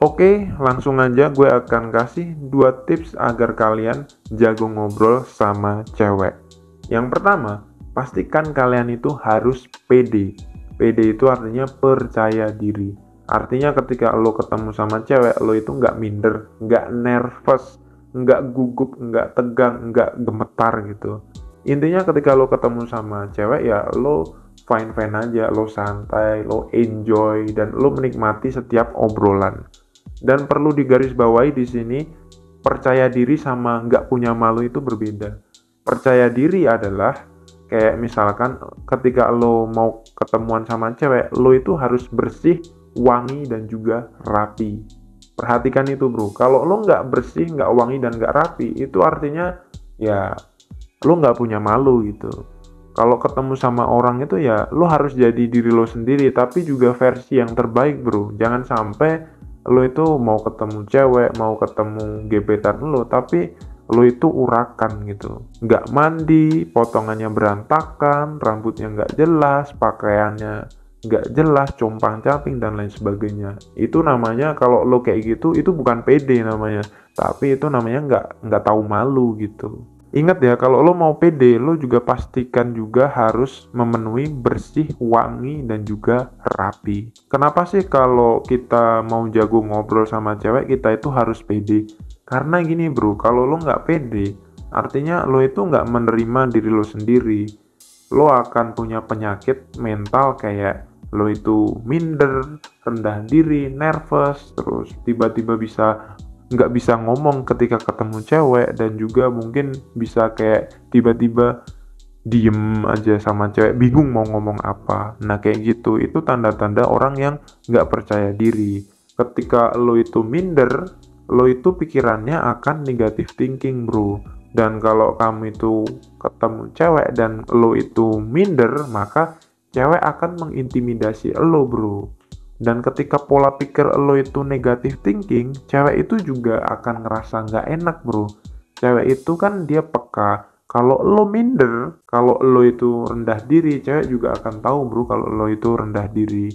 Oke, langsung aja gue akan kasih 2 tips agar kalian jago ngobrol sama cewek. Yang pertama, pastikan kalian itu harus pede. Pede itu artinya percaya diri. Artinya ketika lo ketemu sama cewek, lo itu nggak minder, nggak nervous, nggak gugup, nggak tegang, nggak gemetar gitu. Intinya ketika lo ketemu sama cewek ya lo fine-fine aja, lo santai, lo enjoy, dan lo menikmati setiap obrolan. Dan perlu digarisbawahi di sini, percaya diri sama nggak punya malu itu berbeda. Percaya diri adalah kayak misalkan ketika lo mau ketemuan sama cewek, lo itu harus bersih, wangi, dan juga rapi. Perhatikan itu bro, kalau lo nggak bersih, nggak wangi, dan nggak rapi, itu artinya ya lo nggak punya malu gitu. Kalau ketemu sama orang itu ya lo harus jadi diri lo sendiri, tapi juga versi yang terbaik bro. Jangan sampai lo itu mau ketemu cewek, mau ketemu gebetan lo, tapi lo itu urakan gitu. Nggak mandi, potongannya berantakan, rambutnya nggak jelas, pakaiannya nggak jelas, compang-camping, dan lain sebagainya. Itu namanya kalau lo kayak gitu, itu bukan pede namanya. Tapi itu namanya nggak tahu malu gitu. Ingat ya, kalau lo mau pede, lo juga pastikan juga harus memenuhi bersih, wangi, dan juga rapi. Kenapa sih kalau kita mau jago ngobrol sama cewek, kita itu harus pede? Karena gini bro, kalau lo nggak pede, artinya lo itu nggak menerima diri lo sendiri. Lo akan punya penyakit mental kayak lo itu minder, rendah diri, nervous, terus tiba-tiba nggak bisa ngomong ketika ketemu cewek, dan juga mungkin bisa kayak tiba-tiba diem aja sama cewek, bingung mau ngomong apa. Nah kayak gitu, itu tanda-tanda orang yang nggak percaya diri. Ketika lo itu minder, lo itu pikirannya akan negative thinking bro. Dan kalau kamu itu ketemu cewek dan lo itu minder, maka cewek akan mengintimidasi lo bro. Dan ketika pola pikir lo itu negative thinking, cewek itu juga akan ngerasa nggak enak bro. Cewek itu kan dia peka. Kalau lo minder, kalau lo itu rendah diri, cewek juga akan tahu bro kalau lo itu rendah diri.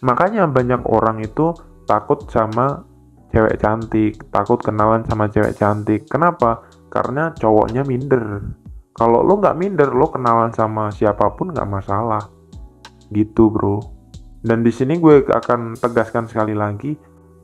Makanya banyak orang itu takut sama cewek cantik, takut kenalan sama cewek cantik. Kenapa? Karena cowoknya minder. Kalau lo nggak minder, lo kenalan sama siapapun nggak masalah. Gitu bro. Dan di sini gue akan tegaskan sekali lagi,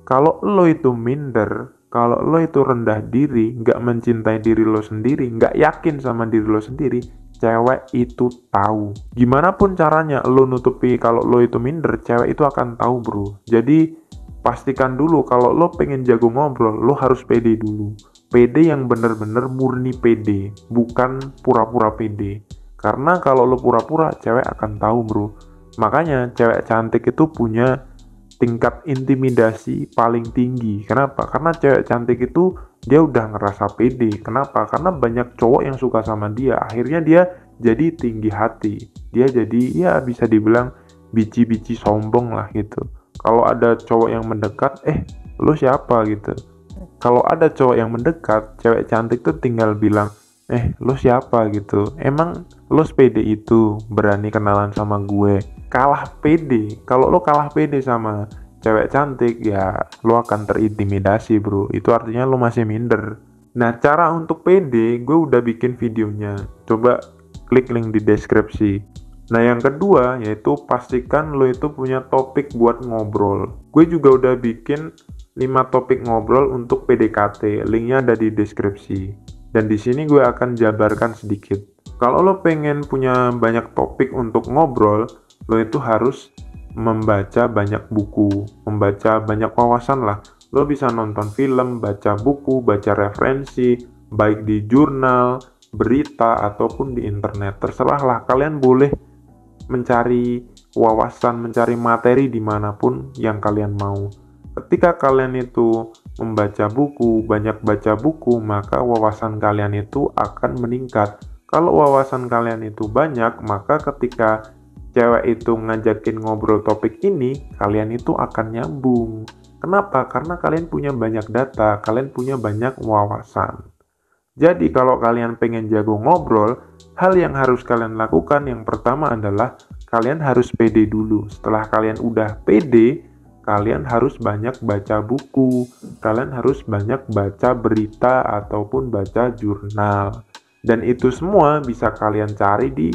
kalau lo itu minder, kalau lo itu rendah diri, nggak mencintai diri lo sendiri, nggak yakin sama diri lo sendiri, cewek itu tahu. Gimana pun caranya lo nutupi kalau lo itu minder, cewek itu akan tahu bro. Jadi pastikan dulu kalau lo pengen jago ngobrol, lo harus pede dulu. Pede yang bener-bener murni pede, bukan pura-pura pede. Karena kalau lo pura-pura, cewek akan tahu bro. Makanya cewek cantik itu punya tingkat intimidasi paling tinggi. Kenapa? Karena cewek cantik itu dia udah ngerasa pede. Kenapa? Karena banyak cowok yang suka sama dia. Akhirnya dia jadi tinggi hati. Dia jadi ya bisa dibilang bici-bici sombong lah gitu. Kalau ada cowok yang mendekat, lu siapa gitu. Kalau ada cowok yang mendekat, cewek cantik tuh tinggal bilang, lu siapa gitu. Emang lu sepede itu berani kenalan sama gue? Kalah pede. Kalau lo kalah pede sama cewek cantik, ya lo akan terintimidasi bro. Itu artinya lo masih minder. Nah, cara untuk pede gue udah bikin videonya. Coba klik link di deskripsi. Nah, yang kedua yaitu pastikan lo itu punya topik buat ngobrol. Gue juga udah bikin 5 topik ngobrol untuk PDKT. Linknya ada di deskripsi. Dan di sini gue akan jabarkan sedikit. Kalau lo pengen punya banyak topik untuk ngobrol, lo itu harus membaca banyak buku, membaca banyak wawasan lah. Lo bisa nonton film, baca buku, baca referensi, baik di jurnal, berita, ataupun di internet. Terserah lah, kalian boleh mencari wawasan, mencari materi dimanapun yang kalian mau. Ketika kalian itu membaca buku, banyak baca buku, maka wawasan kalian itu akan meningkat. Kalau wawasan kalian itu banyak, maka ketika cewek itu ngajakin ngobrol topik ini, kalian itu akan nyambung. Kenapa? Karena kalian punya banyak data, kalian punya banyak wawasan. Jadi kalau kalian pengen jago ngobrol, hal yang harus kalian lakukan yang pertama adalah kalian harus pede dulu. Setelah kalian udah pede, kalian harus banyak baca buku, kalian harus banyak baca berita ataupun baca jurnal. Dan itu semua bisa kalian cari di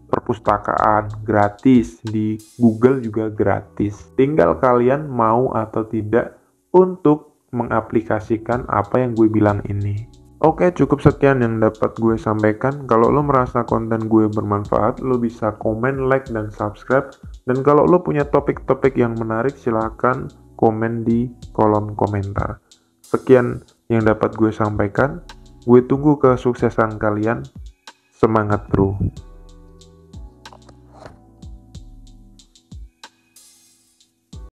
perpustakaan gratis, di Google juga gratis. Tinggal kalian mau atau tidak untuk mengaplikasikan apa yang gue bilang ini. Oke, cukup sekian yang dapat gue sampaikan. Kalau lo merasa konten gue bermanfaat, lo bisa komen, like, dan subscribe. Dan kalau lo punya topik-topik yang menarik, silahkan komen di kolom komentar. Sekian yang dapat gue sampaikan. Gue tunggu kesuksesan kalian. Semangat bro!